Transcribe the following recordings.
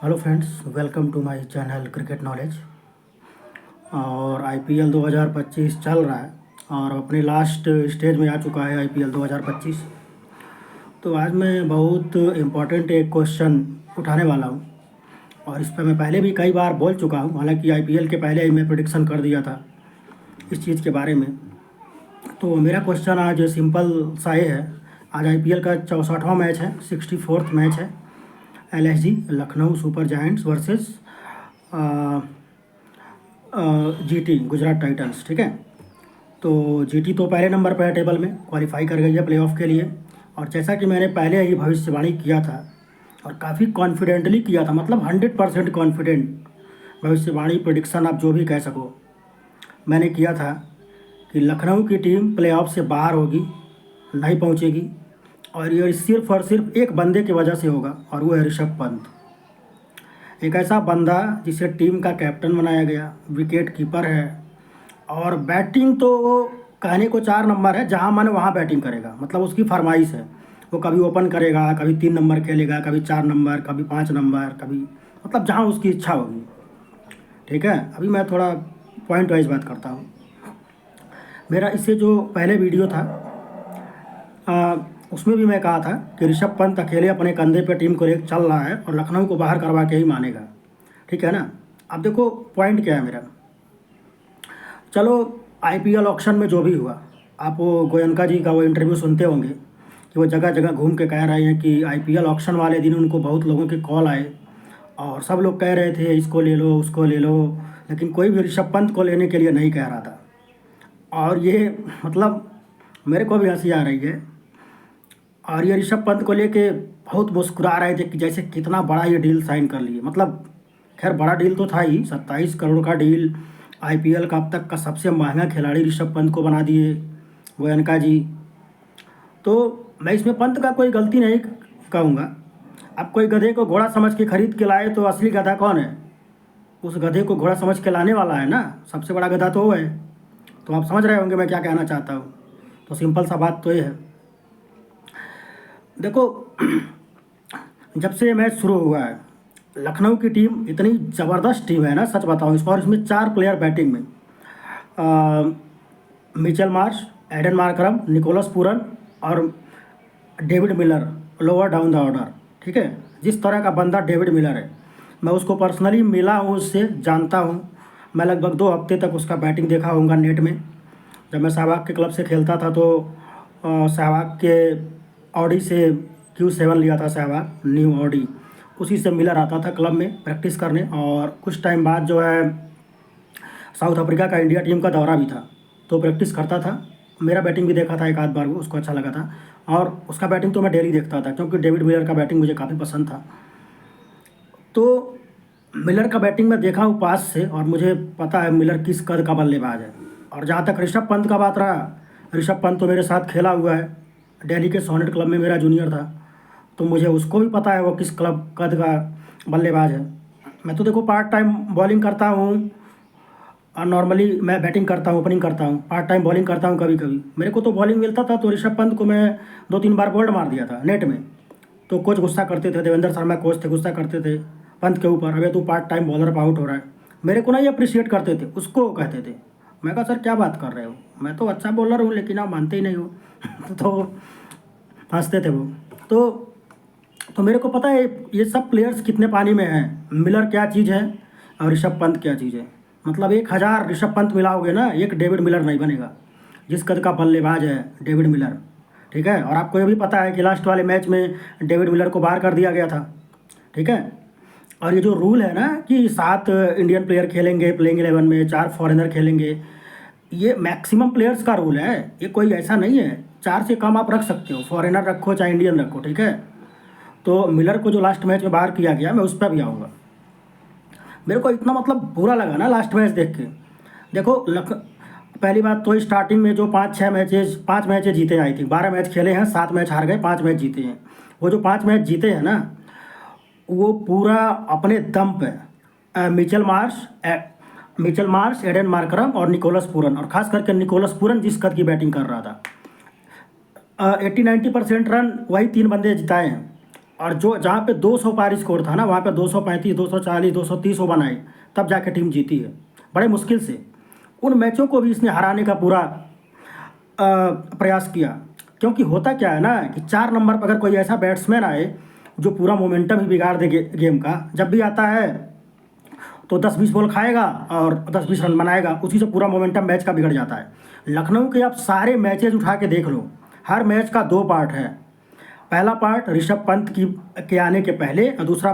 Hello friends, welcome to my channel cricket knowledge. और IPL 2025 चल रहा है और अपने लास्ट स्टेज में आ चुका है आईपीएल 2025। तो आज मैं बहुत इम्पोर्टेंट एक क्वेश्चन उठाने वाला हूँ और इस पर मैं पहले भी कई बार बोल चुका हूँ। हालांकि आईपीएल के पहले ही मैं प्रेडिक्शन कर दिया था इस चीज़ के बारे में। तो मेरा क्वेश्चन आज सिंपल सा ये है। आज आईपीएल का 64वां मैच है, 64th मैच है। LSG Lucknow super giants versus GT Gujarat Titans. ठीक है, तो जीटी तो पहले नंबर पर है टेबल में, क्वालिफाई कर गई है प्लेऑफ के लिए। और जैसा कि मैंने पहले ही भविष्यवाणी किया था और काफ़ी कॉन्फिडेंटली किया था, मतलब 100% कॉन्फिडेंट भविष्यवाणी प्रेडिक्शन आप जो भी कह सको, मैंने किया था कि लखनऊ की टीम प्लेऑफ से बाहर होगी, नहीं पहुंचेगी। और ये सिर्फ और सिर्फ एक बंदे की वजह से होगा और वो है ऋषभ पंत। एक ऐसा बंदा जिसे टीम का कैप्टन बनाया गया, विकेट कीपर है और बैटिंग तो कहने को 4 नंबर है, जहां मन वहां बैटिंग करेगा। मतलब उसकी फरमाइश है, वो कभी ओपन करेगा, कभी 3 नंबर खेलेगा, कभी 4 नंबर, कभी 5 नंबर, कभी मतलब जहां उसकी इच्छा होगी। ठीक है, अभी मैं थोड़ा पॉइंट वाइज बात करता हूँ। मेरा इससे जो पहले वीडियो था उसमें भी मैं कहा था कि ऋषभ पंत अकेले अपने कंधे पर टीम को लेकर चल रहा है और लखनऊ को बाहर करवा के ही मानेगा। ठीक है ना। अब देखो पॉइंट क्या है मेरा। चलो, आईपीएल ऑक्शन में जो भी हुआ, आप वो गोयनका जी का वो इंटरव्यू सुनते होंगे कि वो जगह जगह घूम के कह रहे हैं कि आईपीएल ऑक्शन वाले दिन उनको बहुत लोगों के कॉल आए और सब लोग कह रहे थे इसको ले लो उसको ले लो, लेकिन कोई भी ऋषभ पंत को लेने के लिए नहीं कह रहा था। और ये मतलब मेरे को भी हंसी आ रही है। और ये ऋषभ पंत को लेके बहुत मुस्कुरा रहे थे कि जैसे कितना बड़ा ये डील साइन कर लिए। मतलब खैर बड़ा डील तो था ही, 27 करोड़ का डील। आईपीएल का अब तक का सबसे महंगा खिलाड़ी ऋषभ पंत को बना दिए गोयनका जी। तो मैं इसमें पंत का कोई गलती नहीं कहूँगा। अब कोई गधे को घोड़ा समझ के खरीद के लाए तो असली गधा कौन है? उस गधे को घोड़ा समझ के लाने वाला है ना, सबसे बड़ा गधा तो वो है। तो आप समझ रहे होंगे मैं क्या कहना चाहता हूँ। तो सिंपल सा बात तो ये है। देखो जब से मैच शुरू हुआ है, लखनऊ की टीम इतनी ज़बरदस्त टीम है ना, सच बताऊँ इसको। और इसमें 4 प्लेयर बैटिंग में, Mitchell Marsh, Aiden Markram, Nicholas Pooran और David Miller lower down the order. ठीक है, जिस तरह का बंदा डेविड मिलर है, मैं उसको पर्सनली मिला हूँ, उससे जानता हूँ। मैं लगभग 2 हफ्ते तक उसका बैटिंग देखा होऊंगा नेट में। जब मैं सहवाग के क्लब से खेलता था तो सहवाग के ऑडी से Q7 लिया था, सहवाग न्यू ऑडी, उसी से मिलर आता था क्लब में प्रैक्टिस करने। और कुछ टाइम बाद जो है साउथ अफ्रीका का इंडिया टीम का दौरा भी था, तो प्रैक्टिस करता था। मेरा बैटिंग भी देखा था एक आध बार, वो उसको अच्छा लगा था। और उसका बैटिंग तो मैं डेली देखता था क्योंकि डेविड मिलर का बैटिंग मुझे काफ़ी पसंद था। तो मिलर का बैटिंग मैं देखा हूँ पास से और मुझे पता है मिलर किस कद का बल्लेबाज है। और जहाँ तक ऋषभ पंत का बात रहा, ऋषभ पंत तो मेरे साथ खेला हुआ है, दिल्ली के सोनेट क्लब में मेरा जूनियर था, तो मुझे उसको भी पता है वो किस क्लब कद का बल्लेबाज है। मैं तो देखो पार्ट टाइम बॉलिंग करता हूँ और नॉर्मली मैं बैटिंग करता हूँ, ओपनिंग करता हूँ, पार्ट टाइम बॉलिंग करता हूँ कभी कभी। मेरे को तो बॉलिंग मिलता था तो ऋषभ पंत को मैं 2-3 बार बोल्ड मार दिया था नेट में। तो कोच गुस्सा करते थे, देवेंद्र शर्मा कोच थे, गुस्सा करते थे पंत के ऊपर, अबे तू पार्ट टाइम बॉलर पर आउट हो रहा है। मेरे को नहीं अप्रिशिएट करते थे, उसको कहते थे। मैं कहा सर क्या बात कर रहे हो, मैं तो अच्छा बॉलर हूँ लेकिन आप मानते ही नहीं हो। तो हंसते थे वो। तो मेरे को पता है ये सब प्लेयर्स कितने पानी में हैं, मिलर क्या चीज़ है और ऋषभ पंत क्या चीज़ है। मतलब 1000 ऋषभ पंत मिलाओगे ना, एक डेविड मिलर नहीं बनेगा, जिस कद का बल्लेबाज है डेविड मिलर। ठीक है, और आपको ये भी पता है कि लास्ट वाले मैच में डेविड मिलर को बाहर कर दिया गया था। ठीक है, और ये जो रूल है ना कि 7 इंडियन प्लेयर खेलेंगे प्लेइंग 11 में, 4 फॉरेनर खेलेंगे, ये मैक्सिमम प्लेयर्स का रूल है। ये कोई ऐसा नहीं है 4 से कम आप रख सकते हो, फॉरेनर रखो चाहे इंडियन रखो। ठीक है, तो मिलर को जो लास्ट मैच में बाहर किया गया, मैं उस पर भी आऊँगा। मेरे को इतना मतलब बुरा लगा ना लास्ट मैच देख के। देखो पहली बात तो स्टार्टिंग में जो 5 मैचेज जीते हैं, आई थिंक 12 मैच खेले हैं, 7 मैच हार गए, 5 मैच जीते हैं। वो जो 5 मैच जीते हैं ना, वो पूरा अपने दम पे मिचेल मार्श, एडन मार्करम और निकोलस पूरन, और ख़ास करके निकोलस पूरन जिस कद की बैटिंग कर रहा था, 80-90% रन वही 3 बंदे जिताए हैं। और जो जहाँ पे 200 पार स्कोर था ना, वहाँ पे 235, 240, 230 वो बनाए, तब जाके टीम जीती है बड़े मुश्किल से। उन मैचों को भी इसने हराने का पूरा प्रयास किया। क्योंकि होता क्या है ना कि 4 नंबर पर अगर कोई ऐसा बैट्समैन आए जो पूरा मोमेंटम ही बिगाड़ दे गेम का, जब भी आता है तो 10-20 बॉल खाएगा और 10-20 रन बनाएगा, उसी से पूरा मोमेंटम मैच का बिगड़ जाता है। लखनऊ के आप सारे मैचेज उठा के देख लो, हर मैच का 2 पार्ट है। पहला पार्ट ऋषभ पंत की के आने के पहले और दूसरा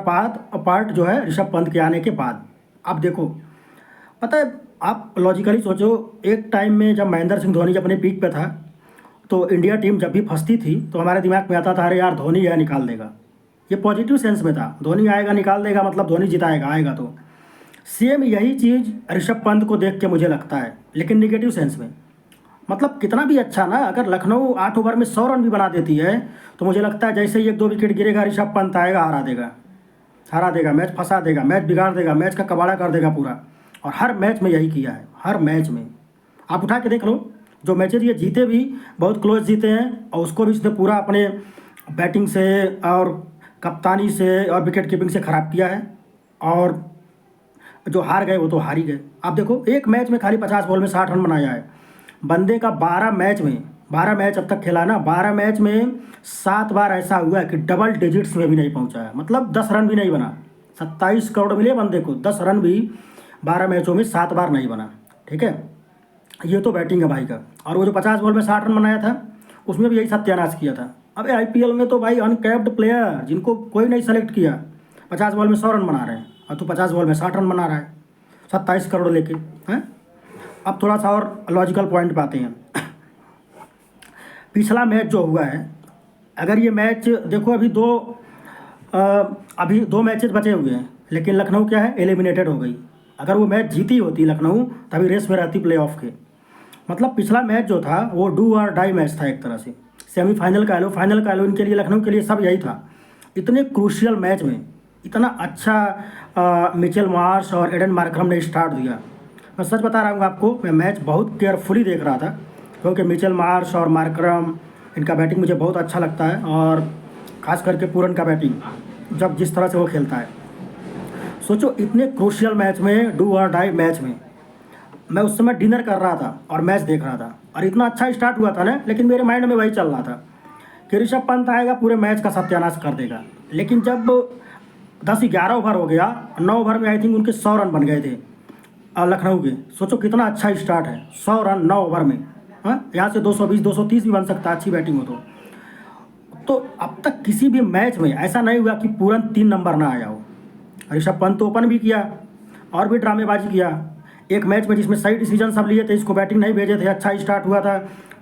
पार्ट जो है ऋषभ पंत के आने के बाद। आप देखो, पता है, आप लॉजिकली सोचो, एक टाइम में जब महेंद्र सिंह धोनी अपने पीक पे था, तो इंडिया टीम जब भी फंसती थी तो हमारे दिमाग में आता था, अरे यार धोनी यह निकाल देगा। ये पॉजिटिव सेंस में था, धोनी आएगा निकाल देगा, मतलब धोनी जिताएगा, आएगा तो। सेम यही चीज़ ऋषभ पंत को देख के मुझे लगता है, लेकिन निगेटिव सेंस में। मतलब कितना भी अच्छा ना, अगर लखनऊ 8 ओवर में 100 रन भी बना देती है तो मुझे लगता है जैसे ही 1-2 विकेट गिरेगा ऋषभ पंत आएगा, हरा देगा, मैच फंसा देगा, मैच बिगाड़ देगा, मैच का कबाड़ा कर देगा पूरा। और हर मैच में यही किया है, हर मैच में आप उठा के देख लो। जो मैचेज ये जीते भी बहुत क्लोज जीते हैं, और उसको भी इसने पूरा अपने बैटिंग से और कप्तानी से और विकेट कीपिंग से ख़राब किया है। और जो हार गए वो तो हार ही गए। आप देखो, एक मैच में खाली 50 बॉल में 60 रन बनाया है बंदे का। 12 मैच अब तक खेला ना, 12 मैच में 7 बार ऐसा हुआ है कि डबल डिजिट्स में भी नहीं पहुंचा है, मतलब 10 रन भी नहीं बना। 27 करोड़ मिले बंदे को, 10 रन भी 12 मैचों में 7 बार नहीं बना। ठीक है, ये तो बैटिंग है भाई का। और वो जो 50 बॉल में 60 रन बनाया था, उसमें भी यही सत्यानाश किया था। अबे आईपीएल में तो भाई अनकैप्ड प्लेयर जिनको कोई नहीं सेलेक्ट किया, 50 बॉल में 100 रन बना रहे हैं, और तू 50 बॉल में 60 रन बना रहा है 27 करोड़ लेके, हैं। अब थोड़ा सा और लॉजिकल पॉइंट पे आते हैं। पिछला मैच जो हुआ है, अगर ये मैच देखो, अभी दो मैचेस बचे हुए हैं, लेकिन लखनऊ क्या है, एलिमिनेटेड हो गई। अगर वो मैच जीती होती लखनऊ, तभी रेस में रहती प्लेऑफ के। मतलब पिछला मैच जो था वो डू और डाई मैच था एक तरह से। सेमीफाइनल का लो, फाइनल का लो, इनके लिए, लखनऊ के लिए सब यही था। इतने क्रूशियल मैच में इतना अच्छा मिचेल मार्श और एडन मार्करम ने स्टार्ट दिया। मैं सच बता रहा हूँ आपको, मैं मैच बहुत केयरफुली देख रहा था, क्योंकि मिचेल मार्श और मार्करम, इनका बैटिंग मुझे बहुत अच्छा लगता है। और ख़ास करके पूरन का बैटिंग, जब जिस तरह से वो खेलता है, सोचो इतने क्रूशियल मैच में, डू और डाई मैच में, मैं उस समय डिनर कर रहा था और मैच देख रहा था, और इतना अच्छा स्टार्ट हुआ था ना, लेकिन मेरे माइंड में वही चल रहा था कि ऋषभ पंत आएगा, पूरे मैच का सत्यानाश कर देगा। लेकिन जब 10-11 ओवर हो गया, 9 ओवर में आई थिंक उनके 100 रन बन गए थे लखनऊ के। सोचो कितना अच्छा स्टार्ट है, 100 रन 9 ओवर में। हाँ, यहाँ से 220, 230 भी बन सकता है, अच्छी बैटिंग हो तो अब तक किसी भी मैच में ऐसा नहीं हुआ कि पूरन 3 नंबर ना आया हो। ऋषभ पंत तो ओपन भी किया और भी ड्रामेबाजी किया। एक मैच में जिसमें सही डिसीजन सब लिए थे, इसको बैटिंग नहीं भेजे थे, अच्छा स्टार्ट हुआ था,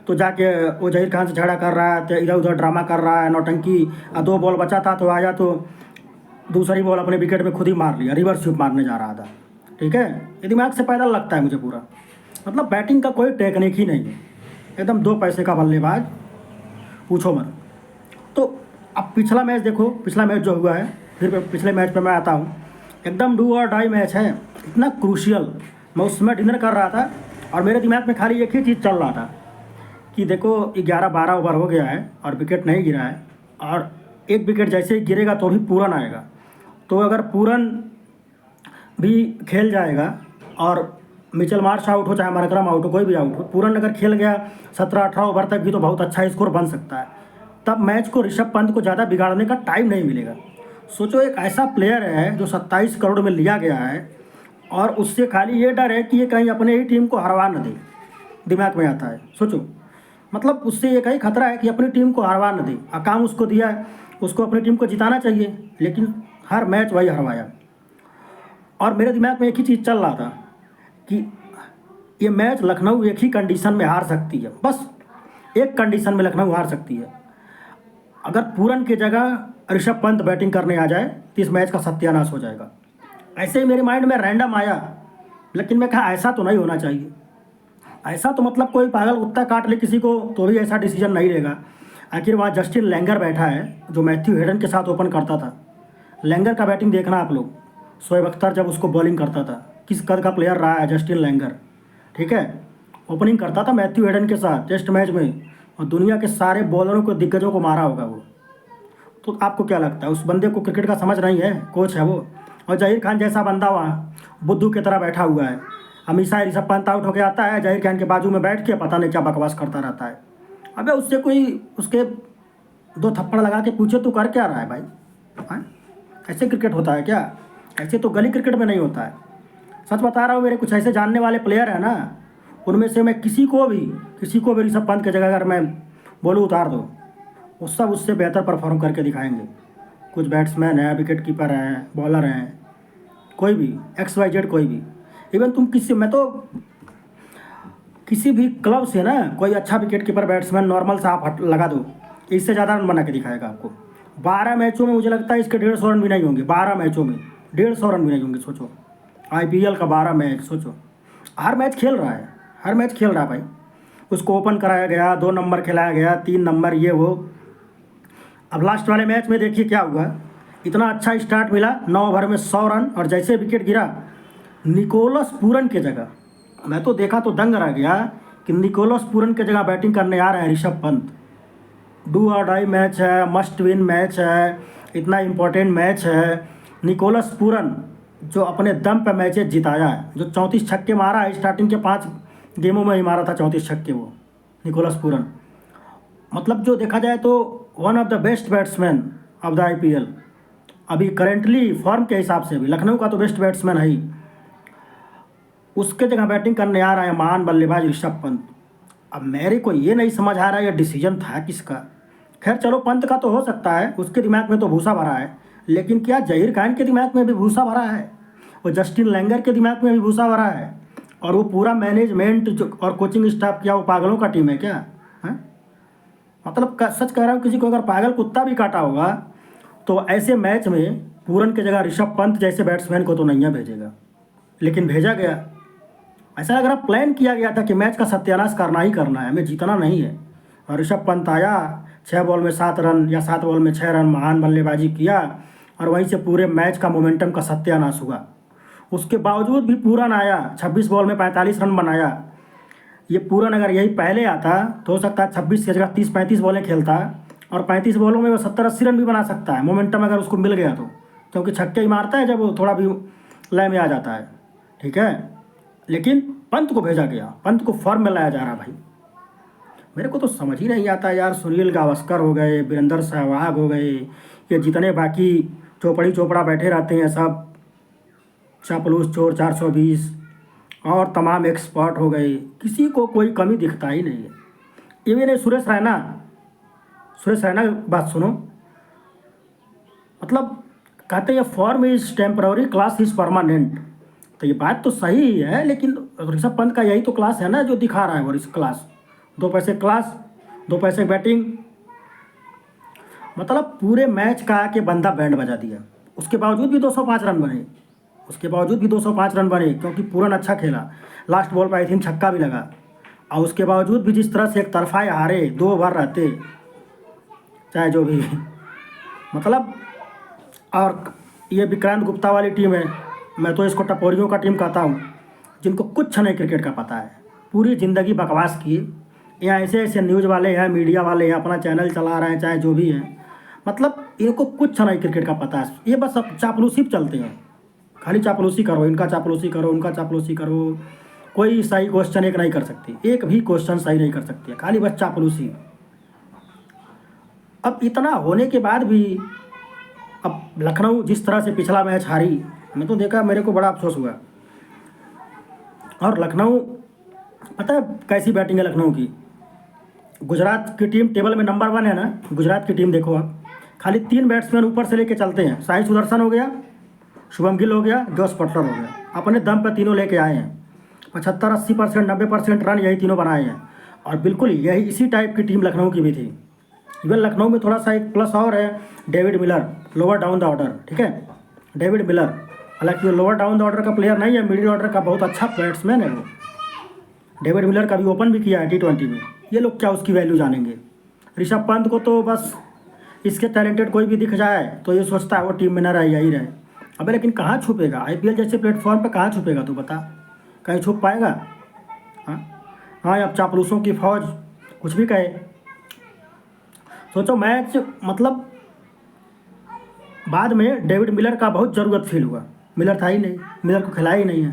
तो जाके वो जहीर खान से झगड़ा कर रहा है, तो इधर उधर ड्रामा कर रहा है, नौटंकी। 2 बॉल बचा था तो आया, तो दूसरी बॉल अपने विकेट में खुद ही मार लिया, रिवर्स स्वीप मारने जा रहा था। ठीक है, ये दिमाग से पैदल लगता है मुझे पूरा। मतलब बैटिंग का कोई टेक्निक ही नहीं है, एकदम 2 पैसे का बल्लेबाज, पूछो मत। तो अब पिछला मैच देखो, पिछला मैच जो हुआ है, फिर पिछले मैच पे मैं आता हूँ, एकदम डू और डाई मैच है, इतना क्रूशियल। मैं उस समय डिनर कर रहा था और मेरे दिमाग में खाली एक ही चीज़ चल रहा था कि देखो 11-12 ओवर हो गया है और विकेट नहीं गिरा है, और एक विकेट जैसे ही गिरेगा तो भी पूरन आएगा। तो अगर पूरन भी खेल जाएगा और मिचेल मार्श आउट हो, चाहे मार्करम आउट हो, कोई भी आउट हो, पूरन अगर खेल गया 17-18 ओवर तक भी, तो बहुत अच्छा स्कोर बन सकता है। तब मैच को ऋषभ पंत को ज़्यादा बिगाड़ने का टाइम नहीं मिलेगा। सोचो एक ऐसा प्लेयर है जो 27 करोड़ में लिया गया है, और उससे खाली ये डर है कि ये कहीं अपने ही टीम को हरवा न दे, दिमाग में आता है। सोचो, मतलब उससे एक ही खतरा है कि अपनी टीम को हरवा न दे। काम उसको दिया है, उसको अपनी टीम को जिताना चाहिए, लेकिन हर मैच वही हरवाया। और मेरे दिमाग में एक ही चीज़ चल रहा था कि ये मैच लखनऊ एक ही कंडीशन में हार सकती है, बस एक कंडीशन में लखनऊ हार सकती है, अगर पूरन की जगह ऋषभ पंत बैटिंग करने आ जाए तो इस मैच का सत्यानाश हो जाएगा। ऐसे ही मेरे माइंड में रैंडम आया, लेकिन मैं कहा ऐसा तो नहीं होना चाहिए। ऐसा तो मतलब कोई पागल कुत्ता काट ले किसी को तो भी ऐसा डिसीजन नहीं लेगा। आखिर वहाँ जस्टिन लैंगर बैठा है जो मैथ्यू हेडन के साथ ओपन करता था। लैंगर का बैटिंग देखना आप लोग, शोएब अख्तर जब उसको बॉलिंग करता था, किस कद का प्लेयर रहा है जस्टिन लैंगर। ठीक है, ओपनिंग करता था मैथ्यू हेडन के साथ टेस्ट मैच में, और दुनिया के सारे बॉलरों को, दिग्गजों को मारा होगा वो। तो आपको क्या लगता है उस बंदे को क्रिकेट का समझ नहीं है? कोच है वो। और जहीर खान जैसा बंदा वहाँ बुद्धू की तरह बैठा हुआ है, हमेशा ऋषभ पंत आउट होके आता है, जहीर खान के बाजू में बैठ के पता नहीं क्या बकवास करता रहता है। अबे उससे कोई उसके दो थप्पड़ लगा के पूछे तू कर क्या रहा है भाई? हाँ, ऐसे क्रिकेट होता है क्या? ऐसे तो गली क्रिकेट में नहीं होता है। सच बता रहा हूँ, मेरे कुछ ऐसे जानने वाले प्लेयर हैं ना, उनमें से मैं किसी को भी ऋषभ पंत की जगह अगर मैं बोलूँ उतार दो, वो सब उससे बेहतर परफॉर्म करके दिखाएंगे। कुछ बैट्समैन हैं, विकेट कीपर हैं, बॉलर हैं, कोई भी XYZ कोई भी। इवन तुम मैं तो किसी भी क्लब से ना कोई अच्छा विकेट कीपर बैट्समैन नॉर्मल सा आप लगा दो, इससे ज़्यादा रन बना के दिखाएगा आपको। 12 मैचों में मुझे लगता है इसके 150 रन भी नहीं होंगे। 12 मैचों में 150 रन भी नहीं होंगे। सोचो IPL का 12 मैच, सोचो हर मैच खेल रहा है, हर मैच खेल रहा है भाई। उसको ओपन कराया गया, 2 नंबर खिलाया गया, 3 नंबर, ये वो। अब लास्ट वाले मैच में देखिए क्या हुआ, इतना अच्छा स्टार्ट मिला, 9 ओवर में 100 रन, और जैसे विकेट गिरा निकोलस पूरन की जगह, मैं तो देखा तो दंग रह गया कि निकोलस पूरन की जगह बैटिंग करने आ रहे हैं ऋषभ पंत। डू और डाई मैच है, मस्ट विन मैच है, इतना इम्पोर्टेंट मैच है। निकोलस पूरन जो अपने दम पे मैचेस जिताया है, जो 34 छक्के मारा है, स्टार्टिंग के 5 गेमों में ही मारा था 34 छक्के वो निकोलस पूरन। मतलब जो देखा जाए तो one of the best batsman of the IPL, अभी करेंटली फॉर्म के हिसाब से भी लखनऊ का तो बेस्ट बैट्समैन है ही। उसके जगह बैटिंग करने आ रहा है महान बल्लेबाज ऋषभ पंत। अब मेरे को ये नहीं समझ आ रहा है ये डिसीजन था किसका। खैर चलो, पंत का तो हो सकता है, उसके दिमाग में तो भूसा भरा है, लेकिन क्या जहीर खान के दिमाग में भी भूसा भरा है? वो जस्टिन लैंगर के दिमाग में भी भूसा भरा है? और वो पूरा मैनेजमेंट जो और कोचिंग स्टाफ, क्या वो पागलों का टीम है क्या? है मतलब सच कह रहा हूँ, किसी को अगर पागल कुत्ता भी काटा होगा तो ऐसे मैच में पूरन की जगह ऋषभ पंत जैसे बैट्समैन को तो नहीं भेजेगा, लेकिन भेजा गया। ऐसा लग रहा प्लान किया गया था कि मैच का सत्यानाश करना ही करना है, हमें जीतना नहीं है। और ऋषभ पंत आया, 6 बॉल में 7 रन या 7 बॉल में 6 रन महान बल्लेबाजी किया, और वहीं से पूरे मैच का मोमेंटम का सत्यानाश हुआ। उसके बावजूद भी पूरन आया, 26 बॉल में 45 रन बनाया। ये पूरन अगर यही पहले आता तो हो सकता है 26 की जगह 30-35 बॉलें खेलता, और 35 बॉलों में वो 70-80 रन भी बना सकता है, मोमेंटम अगर उसको मिल गया तो। क्योंकि छक्के ही मारता है जब वो थोड़ा भी लय में आ जाता है, ठीक है। लेकिन पंत को भेजा गया, पंत को फॉर्म में लाया जा रहा भाई। मेरे को तो समझ ही नहीं आता यार। सुनील गावस्कर हो गए, वीरेंद्र सहवाग हो गए, ये जितने बाकी चोपड़ी चोपड़ा बैठे रहते हैं सब चापलूस चोर 420 और तमाम एक्सपर्ट हो गए, किसी को कोई कमी दिखता ही नहीं है। ये भी नहीं, सुरेश रैना की बात सुनो, मतलब कहते हैं form is temporary, class is permanent. तो ये बात तो सही ही है, लेकिन ऋषभ पंत का यही तो क्लास है ना जो दिखा रहा है वो क्लास। 2 पैसे क्लास, 2 पैसे बैटिंग, मतलब पूरे मैच का आके बंदा बैंड बजा दिया। उसके बावजूद भी 205 रन बने, उसके बावजूद भी 205 रन बने, क्योंकि पूरन अच्छा खेला, लास्ट बॉल पर आई थिंक छक्का भी लगा। और उसके बावजूद भी जिस तरह से एक तरफा हारे, 2 ओवर रहते, चाहे जो भी मतलब। और ये विक्रांत गुप्ता वाली टीम है, मैं तो इसको टपोरियों का टीम कहता हूँ, जिनको कुछ नहीं क्रिकेट का पता है, पूरी ज़िंदगी बकवास किए। यहाँ ऐसे ऐसे न्यूज़ वाले हैं, मीडिया वाले हैं, अपना चैनल चला रहे हैं, चाहे जो भी हैं, मतलब इनको कुछ नहीं क्रिकेट का पता है। ये बस अब चापलूसी चलते हैं, खाली चापलूसी करो, इनका चापलूसी करो, उनका चापलूसी करो। कोई सही क्वेश्चन एक नहीं कर सकती, एक भी क्वेश्चन सही नहीं कर सकती है, खाली बस चापलूसी। अब इतना होने के बाद भी अब लखनऊ जिस तरह से पिछला मैच हारी, मैं तो देखा, मेरे को बड़ा अफसोस हुआ। और लखनऊ, पता है कैसी बैटिंग है लखनऊ की? गुजरात की टीम टेबल में नंबर 1 है ना, गुजरात की टीम देखो आप, खाली 3 बैट्समैन ऊपर से लेके चलते हैं। साई सुदर्शन हो गया, शुभम गिल हो गया, जॉस बटलर हो गया, अपने दम पर तीनों लेके आए हैं। 75-80%, 90% रन यही तीनों बनाए हैं। और बिल्कुल यही इसी टाइप की टीम लखनऊ की भी थी। इवन लखनऊ में थोड़ा सा एक प्लस और है, David Miller, lower down the order, ठीक है। डेविड मिलर, हालांकि वो लोअर डाउन द ऑर्डर का प्लेयर नहीं है, मिडिल ऑर्डर का बहुत अच्छा बैट्समैन है वो। डेविड मिलर का भी ओपन भी किया है T20 में। ये लोग क्या उसकी वैल्यू जानेंगे? ऋषभ पंत को तो बस इसके टैलेंटेड कोई भी दिख जाए तो ये सोचता है वो टीम में न रहे, यही रहे। अबे लेकिन कहाँ छुपेगा? IPL जैसे प्लेटफॉर्म पे कहाँ छुपेगा तू बता? कहीं छुप पाएगा? हाँ, अब चापलूसों की फौज कुछ भी कहे। सोचो मैच, मतलब बाद में डेविड मिलर का बहुत ज़रूरत फील हुआ, मिलर था ही नहीं, मिलर को खिलाया ही नहीं है।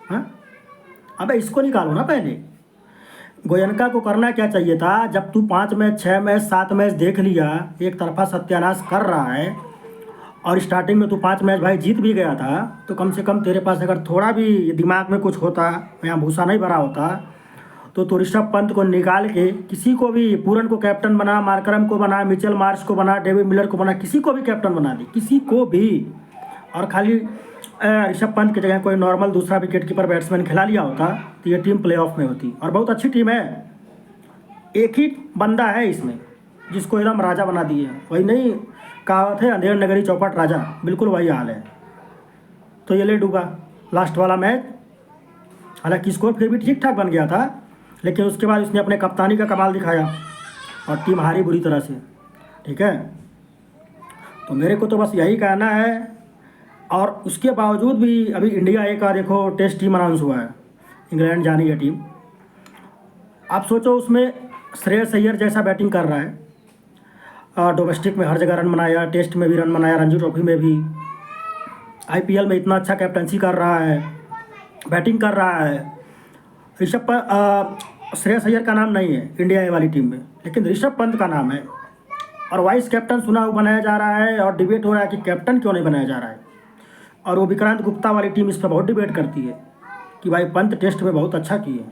हाँ, अबे इसको निकालो ना पहले। गोयनका को करना क्या चाहिए था, जब तू 5 मैच 6 मैच 7 मैच देख लिया, एक तरफा सत्यानाश कर रहा है और स्टार्टिंग में तू 5 मैच भाई जीत भी गया था, तो कम से कम तेरे पास अगर थोड़ा भी दिमाग में कुछ होता, यहाँ भूसा नहीं भरा होता, तो ऋषभ पंत को निकाल के किसी को भी, पूरन को कैप्टन बना, मार्करम को बना, मिचेल मार्श को बना, डेविड मिलर को बना, किसी को भी कैप्टन बना दी, किसी को भी, और खाली ऋषभ पंत की जगह कोई नॉर्मल दूसरा विकेट कीपर बैट्समैन खिला लिया होता तो ये टीम प्लेऑफ में होती, और बहुत अच्छी टीम है। एक ही बंदा है इसमें जिसको एकदम राजा बना दिए है, वही नहीं कहावत है, अंधेर नगरी चौपट राजा, बिल्कुल वही हाल है। तो ये ले डूबा लास्ट वाला मैच, हालांकि स्कोर फिर भी ठीक ठाक बन गया था, लेकिन उसके बाद उसने अपने कप्तानी का कमाल दिखाया और टीम हारी बुरी तरह से। ठीक है, तो मेरे को तो बस यही कहना है। और उसके बावजूद भी अभी इंडिया ए का देखो टेस्ट टीम अनाउंस हुआ है, इंग्लैंड जानी है टीम। आप सोचो उसमें श्रेयस अय्यर जैसा बैटिंग कर रहा है, डोमेस्टिक में हर जगह रन बनाया, टेस्ट में भी रन बनाया, रणजी ट्रॉफी में भी, आईपीएल में इतना अच्छा कैप्टनसी कर रहा है, बैटिंग कर रहा है। श्रेयस अय्यर का नाम नहीं है इंडिया ए वाली टीम में, लेकिन ऋषभ पंत का नाम है, और वाइस कैप्टन बनाया जा रहा है, और डिबेट हो रहा है कि कैप्टन क्यों नहीं बनाया जा रहा है। और वो विक्रांत गुप्ता वाली टीम इस पर बहुत डिबेट करती है कि भाई पंत टेस्ट में बहुत अच्छा किए।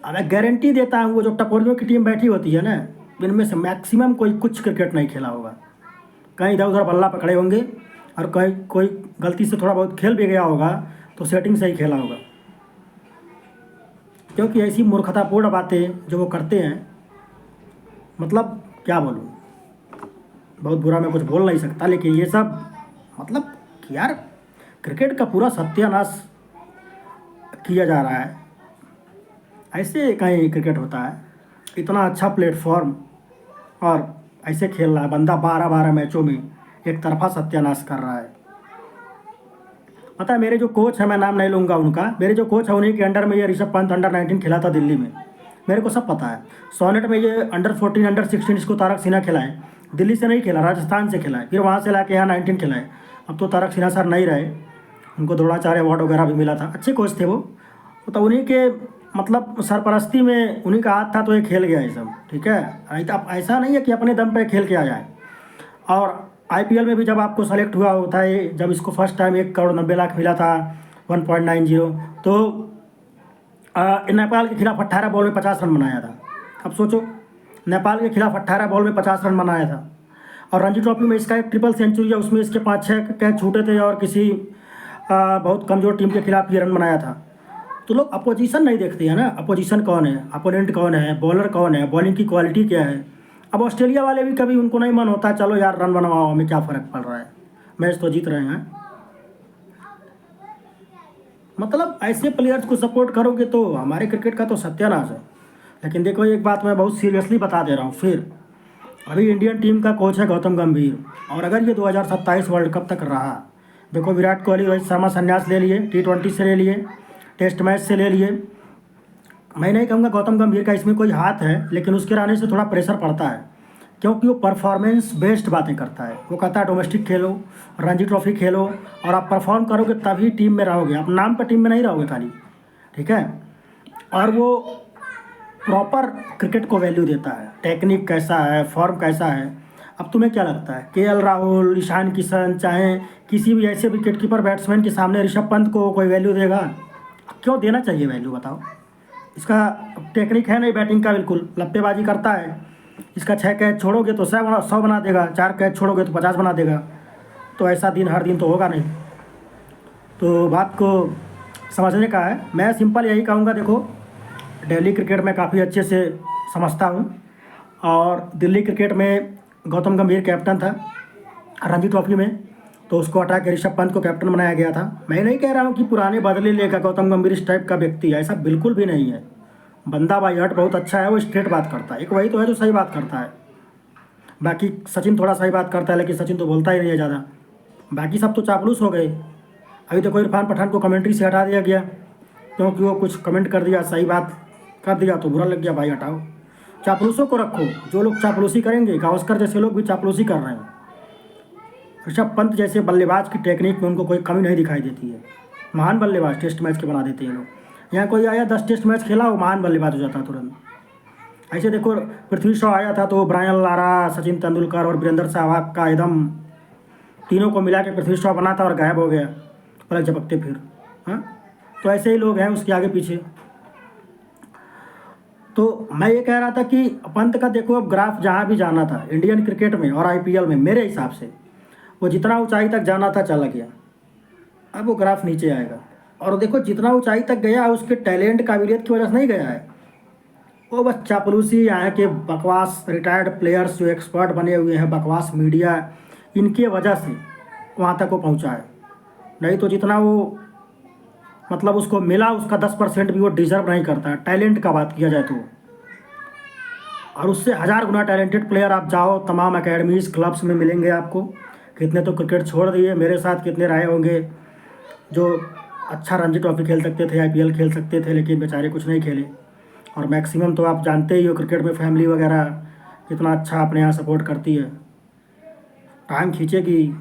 अब मैं गारंटी देता हूँ, वो जो टपोरियों की टीम बैठी होती है ना, इनमें से मैक्सिमम कोई कुछ क्रिकेट नहीं खेला होगा, कहीं इधर उधर बल्ला पकड़े होंगे, और कहीं कोई गलती से थोड़ा बहुत खेल भी गया होगा तो सेटिंग से ही खेला होगा। क्योंकि ऐसी मूर्खतापूर्ण बातें जो वो करते हैं, मतलब क्या बोलूँ, बहुत बुरा मैं कुछ बोल नहीं सकता, लेकिन ये सब मतलब कि यार क्रिकेट का पूरा सत्यानाश किया जा रहा है। ऐसे कहीं क्रिकेट होता है, इतना अच्छा प्लेटफॉर्म, और ऐसे खेल रहा है बंदा, 12-12 मैचों में एक तरफा सत्यानाश कर रहा है। पता है मेरे जो कोच है, मैं नाम नहीं लूँगा उनका, मेरे जो कोच है उन्हीं के अंडर में ये ऋषभ पंत अंडर-19 खेला था दिल्ली में, मेरे को सब पता है। सोनेट में ये अंडर-14 अंडर-16 इसको तारक सिन्हा खिलाए, दिल्ली से नहीं खेला, राजस्थान से खिलाए, फिर वहाँ से ला के यहाँ 19 खिलाए। अब तो तारक सिन्हा सर नहीं रहे, उनको द्रोणाचार्य अवार्ड वगैरह भी मिला था, अच्छे कोच थे वो, तो उन्हीं के मतलब सरपरस्ती में उन्हीं का हाथ था, तो ये खेल गया ये सब। ठीक है, अब ऐसा नहीं है कि अपने दम पे खेल के आ जाए। और आईपीएल में भी जब आपको सेलेक्ट हुआ होता है, जब इसको फर्स्ट टाइम 1 करोड़ 90 लाख मिला था 1.90, तो नेपाल के खिलाफ 18 बॉल में 50 रन बनाया था। अब सोचो, नेपाल के खिलाफ 18 बॉल में 50 रन बनाया था, और रणजी ट्रॉफी में इसका एक ट्रिपल सेंचुरी है, उसमें इसके 5-6 कैच छूटे थे, और किसी बहुत कमज़ोर टीम के खिलाफ ये रन बनाया था। तो लोग अपोजिशन नहीं देखते हैं ना, अपोजिशन कौन है, अपोनेंट कौन है, बॉलर कौन है, बॉलिंग की क्वालिटी क्या है। अब ऑस्ट्रेलिया वाले भी कभी उनको नहीं मन होता, चलो यार रन बनवाओ, हमें क्या फ़र्क पड़ रहा है, मैच तो जीत रहे हैं। मतलब ऐसे प्लेयर्स को सपोर्ट करोगे तो हमारे क्रिकेट का तो सत्यानाश है। लेकिन देखो एक बात मैं बहुत सीरियसली बता दे रहा हूँ, फिर अभी इंडियन टीम का कोच है गौतम गंभीर, और अगर ये 2027 वर्ल्ड कप तक रहा, देखो विराट कोहली, रोहित शर्मा संन्यास ले लिए, T20 से ले लिए, टेस्ट मैच से ले लिए। मैं नहीं कहूँगा गौतम गंभीर का इसमें कोई हाथ है, लेकिन उसके रहने से थोड़ा प्रेशर पड़ता है, क्योंकि वो परफॉर्मेंस बेस्ड बातें करता है। वो कहता है डोमेस्टिक खेलो, रणजी ट्रॉफी खेलो, और आप परफॉर्म करोगे तभी टीम में रहोगे, आप नाम पर टीम में नहीं रहोगे खाली। ठीक है, और वो प्रॉपर क्रिकेट को वैल्यू देता है, टेक्निक कैसा है, फॉर्म कैसा है। अब तुम्हें क्या लगता है केएल राहुल, ईशान किशन, चाहे किसी भी ऐसे विकेट कीपर बैट्समैन के सामने ऋषभ पंत को कोई वैल्यू देगा? क्यों देना चाहिए वैल्यू, बताओ। इसका टेक्निक है नहीं बैटिंग का, बिल्कुल लप्पेबाजी करता है। इसका 6 कैच छोड़ोगे तो 100 बना देगा, 4 कैच छोड़ोगे तो 50 बना देगा। तो ऐसा दिन हर दिन तो होगा नहीं। तो बात को समझने का है, मैं सिंपल यही कहूँगा, देखो दिल्ली क्रिकेट में काफ़ी अच्छे से समझता हूँ, और दिल्ली क्रिकेट में गौतम गंभीर कैप्टन था रणजी ट्रॉफी में, तो उसको हटा के ऋषभ पंत को कैप्टन बनाया गया था। मैं नहीं कह रहा हूँ कि पुराने बदले लेकर गौतम गंभीर इस टाइप का व्यक्ति है, ऐसा बिल्कुल भी नहीं है। बंदा बाई हार्ट बहुत अच्छा है, वो स्ट्रेट बात करता है, एक वही तो है जो सही बात करता है। बाकी सचिन थोड़ा सही बात करता है, लेकिन सचिन तो बोलता ही नहीं है ज़्यादा, बाकी सब तो चापलूस हो गए। अभी तो कोई इरफान पठान को कमेंट्री से हटा दिया गया, क्योंकि वो कुछ कमेंट कर दिया, सही बात कर दिया तो बुरा लग गया। भाई हटाओ, चापलूसों को रखो, जो लोग चापलूसी करेंगे, गावस्कर जैसे लोग भी चापलूसी कर रहे हैं। ऋषभ पंत जैसे बल्लेबाज की टेक्निक में उनको कोई कमी नहीं दिखाई देती है। महान बल्लेबाज टेस्ट मैच के बना देते हैं लोग। यहाँ कोई आया 10 टेस्ट मैच खेला, वो महान बल्लेबाज हो जाता है तुरंत। ऐसे देखो पृथ्वी शॉ आया था तो ब्रायन लारा, सचिन तेंदुलकर और वीरेंद्र सहवाग का एकदम तीनों को मिला के पृथ्वी शॉ बना था और गायब हो गया पलक झपकते फिर। हाँ, तो ऐसे ही लोग हैं उसके आगे पीछे। तो मैं ये कह रहा था कि पंत का देखो अब ग्राफ जहाँ भी जाना था इंडियन क्रिकेट में और आईपीएल में, मेरे हिसाब से वो जितना ऊंचाई तक जाना था चला गया, अब वो ग्राफ नीचे आएगा। और देखो जितना ऊंचाई तक गया उसके टैलेंट काबिलियत की वजह से नहीं गया है, वो बस चापलूसी यहाँ के बकवास रिटायर्ड प्लेयर्स जो एक्सपर्ट बने हुए हैं, बकवास मीडिया, इनके वजह से वहाँ तक वो पहुँचा है। नहीं तो जितना वो मतलब उसको मिला उसका 10% भी वो डिज़र्व नहीं करता है, टैलेंट का बात किया जाए तो। और उससे 1000 गुना टैलेंटेड प्लेयर आप जाओ तमाम एकेडमीज़ क्लब्स में मिलेंगे आपको। कितने तो क्रिकेट छोड़ दिए, मेरे साथ कितने रहे होंगे जो अच्छा रणजी ट्रॉफी खेल सकते थे, आईपीएल खेल सकते थे, लेकिन बेचारे कुछ नहीं खेले। और मैक्सिमम तो आप जानते ही हो क्रिकेट में फैमिली वगैरह कितना अच्छा अपने यहाँ सपोर्ट करती है, टांग खींचेगी,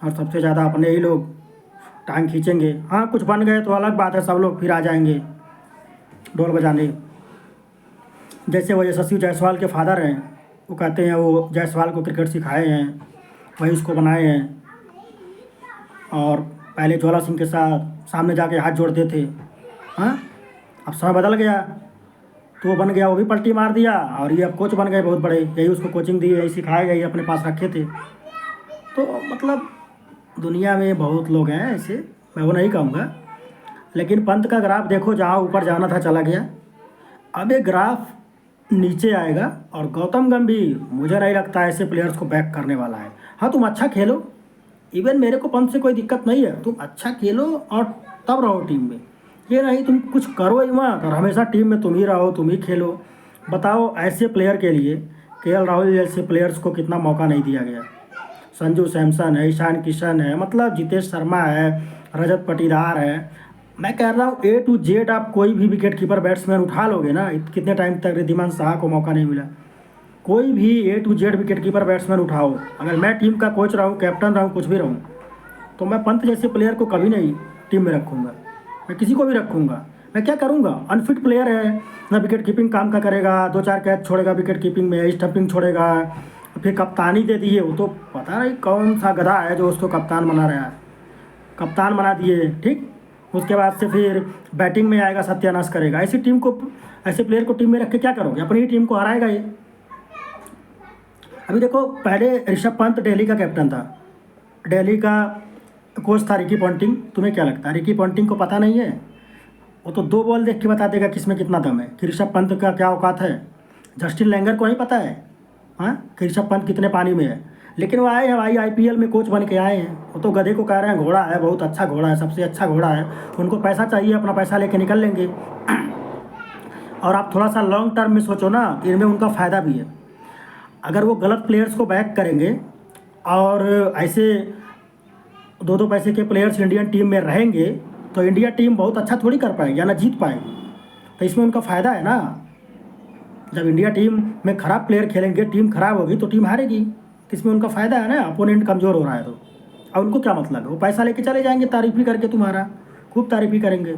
और सबसे ज़्यादा अपने ही लोग टांग खींचेंगे। हाँ, कुछ बन गए तो अलग बात है, सब लोग फिर आ जाएंगे ढोल बजाने। जैसे वो यशस्वी जायसवाल के फादर हैं, वो कहते हैं वो जायसवाल को क्रिकेट सिखाए हैं, वही उसको बनाए हैं। और पहले ज्वाला सिंह के साथ सामने जाके हाथ जोड़ते थे। हाँ, अब समय बदल गया तो वो बन गया, वो भी पलटी मार दिया, और ये अब कोच बन गए बहुत बड़े, यही उसको कोचिंग दी, यही सिखाए, यही अपने पास रखे थे। तो मतलब दुनिया में बहुत लोग हैं ऐसे, मैं वो नहीं कहूँगा। लेकिन पंत का ग्राफ देखो जहाँ ऊपर जाना था चला गया, अब ये ग्राफ नीचे आएगा। और गौतम गंभीर मुझे नहीं लगता ऐसे प्लेयर्स को बैक करने वाला है। हाँ, तुम अच्छा खेलो, इवन मेरे को पंत से कोई दिक्कत नहीं है, तुम अच्छा खेलो और तब रहो टीम में। ये नहीं तुम कुछ करो ही मत और हमेशा टीम में तुम ही रहो, तुम ही खेलो। बताओ ऐसे प्लेयर के लिए केएल राहुल जैसे प्लेयर्स को कितना मौका नहीं दिया गया। संजू सैमसन है, ईशान किशन है, मतलब जितेश शर्मा है, रजत पाटीदार है। मैं कह रहा हूँ A to Z आप कोई भी विकेट कीपर बैट्समैन उठा लोगे ना, कितने टाइम तक रिद्धिमान साहा को मौका नहीं मिला। कोई भी A to Z wicket keeper batsman उठाओ, अगर मैं टीम का कोच रहूँ, कैप्टन रहूँ, कुछ भी रहूँ, तो मैं पंत जैसे प्लेयर को कभी नहीं टीम में रखूँगा। मैं किसी को भी रखूँगा, मैं क्या करूँगा, अनफिट प्लेयर है ना, विकेट कीपिंग काम का करेगा, 2-4 कैच छोड़ेगा विकेट कीपिंग में, स्टंपिंग छोड़ेगा, फिर कप्तानी दे दिए। वो तो पता नहीं कौन सा गधा है जो उसको कप्तान बना रहा है, कप्तान बना दिए, ठीक। उसके बाद से फिर बैटिंग में आएगा, सत्यानाश करेगा। ऐसी टीम को, ऐसे प्लेयर को टीम में रख के क्या करोगे, अपनी ही टीम को हराएगा ये। अभी देखो पहले ऋषभ पंत दिल्ली का कैप्टन था, दिल्ली का कोच था रिकी पॉन्टिंग। तुम्हें क्या लगता है रिकी पॉन्टिंग को पता नहीं है? वो तो 2 बॉल देख के बता देगा किसमें कितना दम है कि ऋषभ पंत का क्या औकात है। जस्टिन लैंगर को नहीं पता है हाँ कि ऋषभ पंत कितने पानी में है, लेकिन वो आए हैं भाई आईपीएल में कोच बन के आए हैं। वो तो गधे को कह रहे हैं घोड़ा है, बहुत अच्छा घोड़ा है, सबसे अच्छा घोड़ा है। उनको पैसा चाहिए, अपना पैसा लेके निकल लेंगे। और आप थोड़ा सा लॉन्ग टर्म में सोचो ना, इनमें उनका फ़ायदा भी है। अगर वो गलत प्लेयर्स को बैक करेंगे और ऐसे 2-2 पैसे के प्लेयर्स इंडियन टीम में रहेंगे तो इंडिया टीम बहुत अच्छा थोड़ी कर पाएगी या ना जीत पाएगी। तो इसमें उनका फ़ायदा है ना। जब इंडिया टीम में ख़राब प्लेयर खेलेंगे, टीम ख़राब होगी तो टीम हारेगी। तो इसमें उनका फ़ायदा है ना, अपोनेंट कमज़ोर हो रहा है तो। अब उनको क्या मतलब है, वो पैसा लेके चले जाएंगे, तारीफ़ ही करके तुम्हारा खूब तारीफ़ ही करेंगे,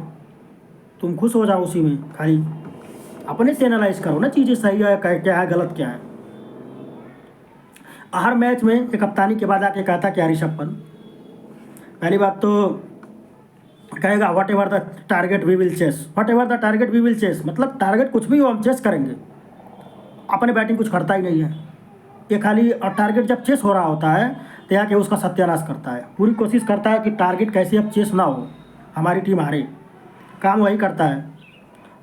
तुम खुश हो जाओ उसी में। खाली अपने से एनालाइज करो ना, चीज़ें सही है क्या है, गलत क्या है। हर मैच में एक कप्तानी के बाद आके कहता क्या ऋषभ पंत, पहली बात तो कहेगा whatever the target we will chase, whatever the target we will chase, मतलब टारगेट कुछ भी हो हम चेस करेंगे। अपने बैटिंग कुछ करता ही नहीं है ये, खाली और टारगेट जब चेस हो रहा होता है तो आके उसका सत्यानाश करता है। पूरी कोशिश करता है कि टारगेट कैसे अब चेस ना हो, हमारी टीम हारे, काम वही करता है।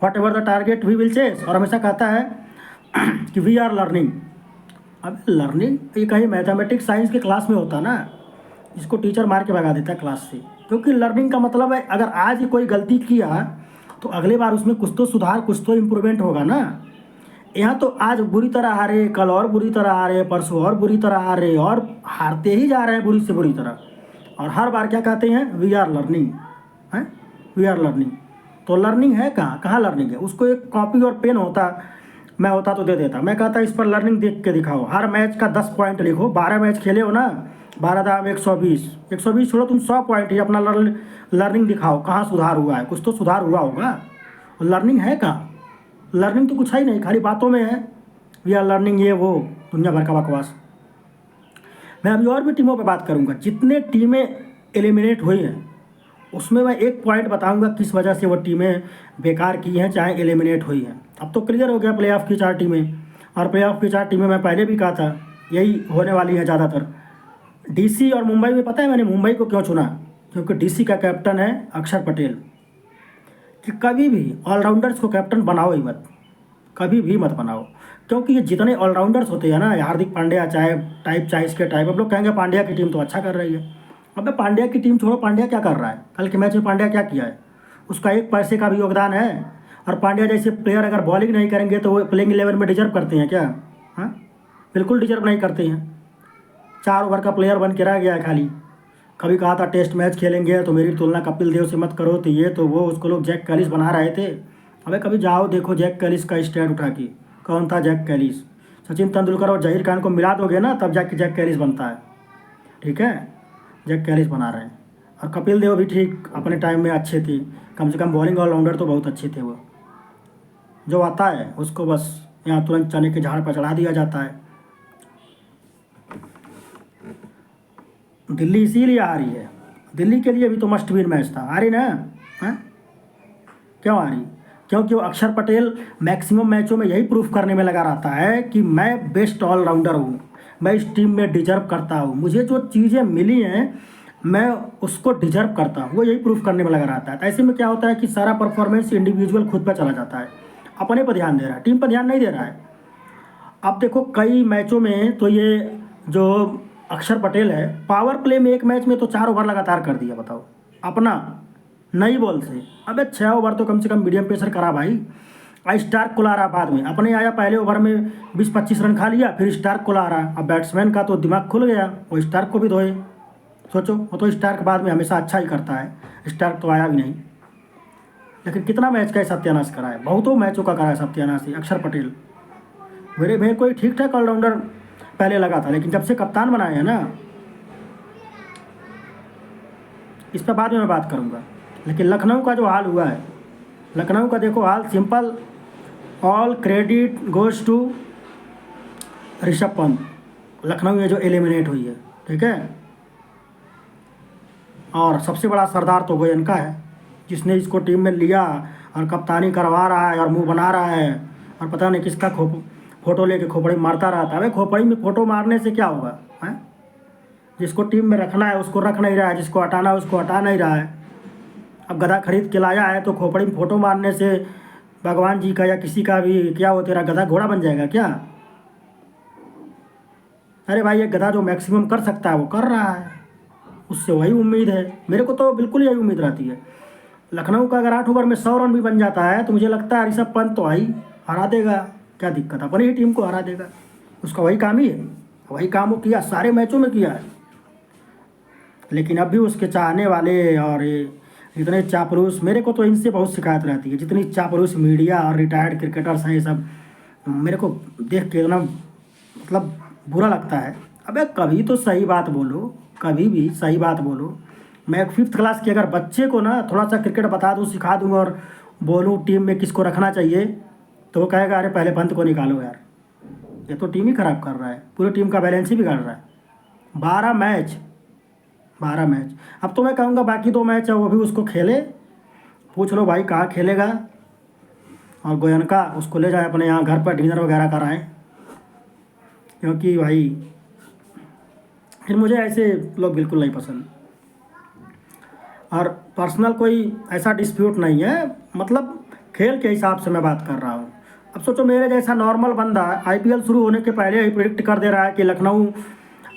Whatever the target we will chase, और हमेशा कहता है कि वी आर लर्निंग। अब लर्निंग ये कहीं मैथमेटिक्स साइंस के क्लास में होता ना, इसको टीचर मार के भगा देता है क्लास से। क्योंकि लर्निंग का मतलब है अगर आज ही कोई गलती किया तो अगले बार उसमें कुछ तो सुधार, कुछ तो इम्प्रूवमेंट होगा ना। यहाँ तो आज बुरी तरह हारे, कल और बुरी तरह हारे, परसों और बुरी तरह हारे, और हारते ही जा रहे हैं बुरी से बुरी तरह। और हर बार क्या कहते हैं, वी आर लर्निंग, हैं वी आर लर्निंग। तो लर्निंग है कहाँ, कहाँ लर्निंग है। उसको एक कॉपी और पेन होता, मैं होता तो दे देता। मैं कहता इस पर लर्निंग देख के दिखाओ, हर मैच का 10 पॉइंट लिखो, 12 मैच खेले हो ना, 12 दाव 120, 120 छोड़ो, तुम 100 पॉइंट ही अपना लर्निंग दिखाओ, कहाँ सुधार हुआ है, कुछ तो सुधार हुआ होगा। और लर्निंग है कहाँ? लर्निंग तो कुछ है ही नहीं, खाली बातों में है, वी आर लर्निंग, ये वो दुनिया भर का बकवास। मैं अभी और भी टीमों पे बात करूंगा, जितने टीमें एलिमिनेट हुई हैं उसमें मैं एक पॉइंट बताऊंगा किस वजह से वो टीमें बेकार की हैं, चाहे एलिमिनेट हुई हैं। अब तो क्लियर हो गया प्लेऑफ की 4 टीमें, और प्लेऑफ की 4 टीमें मैं पहले भी कहा था यही होने वाली हैं ज़्यादातर। डीसी और मुंबई में, पता है मैंने मुंबई को क्यों चुना? क्योंकि डीसी का कैप्टन है अक्षर पटेल। कि कभी भी ऑलराउंडर्स को कैप्टन बनाओ ही मत, कभी भी मत बनाओ, क्योंकि ये जितने ऑलराउंडर्स होते हैं ना, हार्दिक पांड्या चाहे इसके टाइप, अब लोग कहेंगे पांड्या की टीम तो अच्छा कर रही है। अबे पांड्या की टीम छोड़ो, पांड्या क्या कर रहा है? कल के मैच में पांड्या क्या किया है? उसका एक पैसे का भी योगदान है। और पांड्या जैसे प्लेयर अगर बॉलिंग नहीं करेंगे तो वो प्लेइंग 11 में डिजर्व करते हैं क्या? हाँ, बिल्कुल डिजर्व नहीं करते हैं। 4 ओवर का प्लेयर बन के रह गया है खाली। कभी कहा था टेस्ट मैच खेलेंगे तो मेरी तुलना कपिल देव से मत करो, तो ये तो वो, उसको लोग जैक कैलिस बना रहे थे। अबे कभी जाओ देखो जैक कैलिस का स्टैट उठा के, कौन था जैक कैलिस? सचिन तेंदुलकर और जहीर खान को मिला दोगे ना, तब जाके जैक कैलिस बनता है। ठीक है, जैक कैलिस बना रहे हैं। और कपिल देव भी ठीक अपने टाइम में अच्छे थे, कम से कम बॉलिंग ऑलराउंडर तो बहुत अच्छे थे वो। जो आता है उसको बस यहाँ तुरंत चने के झाड़ पर चढ़ा दिया जाता है। दिल्ली इसीलिए आ रही है, दिल्ली के लिए भी तो मस्ट विन मैच था, आ रही ना? हाँ, क्यों आ रही? क्योंकि वो अक्षर पटेल मैक्सिमम मैचों में यही प्रूफ करने में लगा रहता है कि मैं बेस्ट ऑलराउंडर हूँ, मैं इस टीम में डिजर्व करता हूँ, मुझे जो चीज़ें मिली हैं मैं उसको डिजर्व करता हूँ, वो यही प्रूफ करने में लगा रहता है। तो ऐसे में क्या होता है कि सारा परफॉर्मेंस इंडिविजुअल खुद पर चला जाता है, अपने पर ध्यान दे रहा है, टीम पर ध्यान नहीं दे रहा है। अब देखो कई मैचों में तो ये जो अक्षर पटेल है, पावर प्ले में एक मैच में तो 4 ओवर लगातार कर दिया, बताओ, अपना नई बॉल से। अबे 6 ओवर तो कम से कम मीडियम पेसर करा भाई। स्टार्क को ला रहा बाद में, अपने आया पहले ओवर में 20-25 रन खा लिया, फिर स्टार्क को ला रहा। अब बैट्समैन का तो दिमाग खुल गया, वो स्टार्क को भी धोए। सोचो, वो तो स्टार्क बाद में हमेशा अच्छा ही करता है, स्टार्क तो आया भी नहीं। लेकिन कितना मैच का सत्यानाश करा है, बहुतों मैचों का करा है सत्यानाश ही अक्षर पटेल। मेरे कोई ठीक ठाक ऑलराउंडर पहले लगा था, लेकिन जब से कप्तान बनाए हैं ना, इस पर बाद में मैं बात करूंगा। लेकिन लखनऊ का जो हाल हुआ है, लखनऊ का देखो हाल simple, all credit goes to Rishabh Pant. Lucknow ये जो एलिमिनेट हुई है, ठीक है, और सबसे बड़ा सरदार तो गोयनका है, जिसने इसको टीम में लिया और कप्तानी करवा रहा है और मुंह बना रहा है, और पता नहीं किसका फोटो लेके खोपड़ी मारता रहता है। खोपड़ी में फोटो मारने से क्या होगा? है, जिसको टीम में रखना है उसको रख नहीं रहा है, जिसको हटाना है उसको हटा नहीं रहा है। अब गधा खरीद के लाया है तो खोपड़ी में फोटो मारने से भगवान जी का या किसी का भी क्या हो, तेरा गधा घोड़ा बन जाएगा क्या? अरे भाई, ये गधा जो मैक्सिमम कर सकता है वो कर रहा है, उससे वही उम्मीद है। मेरे को तो बिल्कुल यही उम्मीद रहती है। लखनऊ का अगर 8 ओवर में 100 रन भी बन जाता है तो मुझे लगता है ऋषभ पंत तो भाई हरा देगा, क्या दिक्कत, अपनी ही टीम को हरा देगा। उसका वही काम ही है, वही काम वो किया, सारे मैचों में किया है। लेकिन अब भी उसके चाहने वाले और इतने चापलूस, मेरे को तो इनसे बहुत शिकायत रहती है, जितनी चापलूस मीडिया और रिटायर्ड क्रिकेटर्स हैं ये सब, मेरे को देख के इतना मतलब बुरा लगता है। अबे कभी तो सही बात बोलो, कभी भी सही बात बोलो। मैं एक 5th क्लास के अगर बच्चे को ना थोड़ा सा क्रिकेट बता दूँ, सिखा दूँ और बोलूँ टीम में किसको रखना चाहिए, तो वो कहेगा अरे पहले पंत को निकालो यार, ये तो टीम ही ख़राब कर रहा है, पूरी टीम का बैलेंस ही बिगाड़ रहा है। 12 मैच, 12 मैच। अब तो मैं कहूँगा बाकी 2 मैच है वो भी उसको खेले, पूछ लो भाई कहाँ खेलेगा, और गोयनका उसको ले जाए अपने यहाँ घर पर डिनर वगैरह कराएं, क्योंकि भाई फिर मुझे ऐसे लोग बिल्कुल नहीं पसंद। और पर्सनल कोई ऐसा डिस्प्यूट नहीं है, मतलब खेल के हिसाब से मैं बात कर रहा हूँ। अब सोचो मेरे जैसा नॉर्मल बंदा आईपीएल शुरू होने के पहले ही प्रिडिक्ट कर दे रहा है कि लखनऊ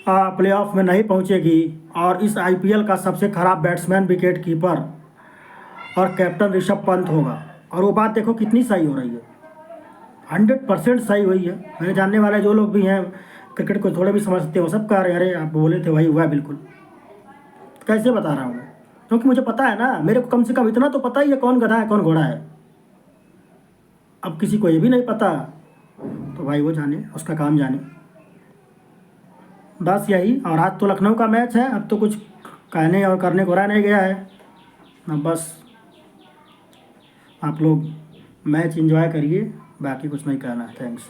प्लेऑफ में नहीं पहुँचेगी, और इस आईपीएल का सबसे ख़राब बैट्समैन, विकेट कीपर और कैप्टन ऋषभ पंत होगा, और वो बात देखो कितनी सही हो रही है, 100% सही हुई है। मेरे जानने वाले जो लोग भी हैं क्रिकेट को थोड़े भी समझते हो, सब कह रहे हैं अरे आप बोले थे वही हुआ बिल्कुल। कैसे बता रहा हूँ मैं? क्योंकि मुझे पता है ना, मेरे को कम से कम इतना तो पता ही है कौन गधा है कौन घोड़ा है। अब किसी को ये भी नहीं पता तो भाई वो जाने, उसका काम जाने। बस यही। और आज तो लखनऊ का मैच है, अब तो कुछ कहने और करने को रह नहीं गया है। अब बस आप लोग मैच एंजॉय करिए, बाकी कुछ नहीं कहना है। थैंक्स।